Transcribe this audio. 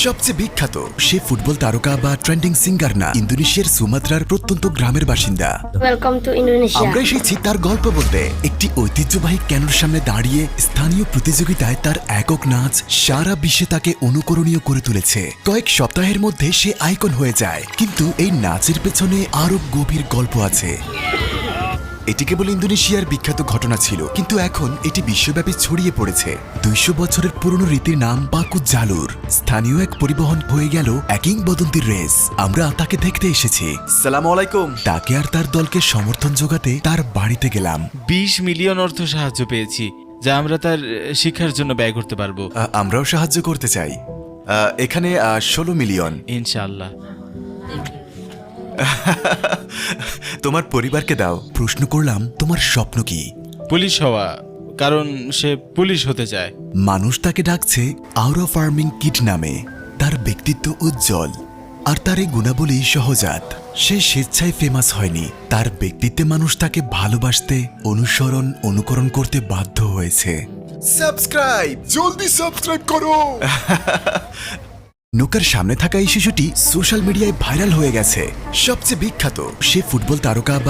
সবচেয়ে বিখ্যাত সে ফুটবল তারকা বা ট্রেন্ডিং সিঙ্গার না, ইন্দোনেশিয়ার সুমাত্রার প্রত্যন্ত গ্রামের বাসিন্দা। Welcome to Indonesia. আমরা এসেছি তার গল্প বলতে। একটি ঐতিহ্যবাহী ক্যানোর সামনে দাঁড়িয়ে স্থানীয় প্রতিযোগিতায় তার একক নাচ সারা বিশ্বে তাকে অনুকরণীয় করে তুলেছে। কয়েক সপ্তাহের মধ্যে সে আইকন হয়ে যায়, কিন্তু এই নাচের পেছনে আরো গভীর গল্প আছে। এটি কেবল ইন্দোনেশিয়ার বিখ্যাত ঘটনা ছিল, কিন্তু এখন এটি বিশ্বব্যাপী ছড়িয়ে পড়েছে। 200 বছরের পুরনো রীতির নাম পাকু জালুর। স্থানীয় এক পরিবহন হয়ে গেল এক কিংবদন্তির রেস। আমরা তাকে দেখতে এসেছি। সালাম আলাইকুম। তাকে আর তার দলকে সমর্থন জোগাতে তার বাড়িতে গেলাম। 20 মিলিয়ন অর্থ সাহায্য পেয়েছি, যা আমরা তার শিক্ষার জন্য ব্যয় করতে পারবো। আমরাও সাহায্য করতে চাই। এখানে 16 মিলিয়ন। ইনশাআল্লাহ। তোমার পরিবারকে দাও। প্রশ্ন করলাম, তোমার স্বপ্ন কি? পুলিশ হওয়া, কারণ সে পুলিশ হতে চায়। মানুষ তাকে ডাকছে আউরা ফার্মিং কিড নামে। তার ব্যক্তিত্ব উজ্জ্বল, আর তার এই গুণাবলী সহজাত। সে স্বেচ্ছায় ফেমাস হয়নি, তার ব্যক্তিত্বে মানুষ তাকে ভালোবাসতে, অনুকরণ করতে বাধ্য হয়েছে। সাবস্ক্রাইব, জলদি সাবস্ক্রাইব করো। নোকার সামনে থাকা এই শিশুটি সোশ্যাল মিডিয়ায় ভাইরাল হয়ে গেছে। সবচেয়ে বিখ্যাত সে ফুটবল তারকা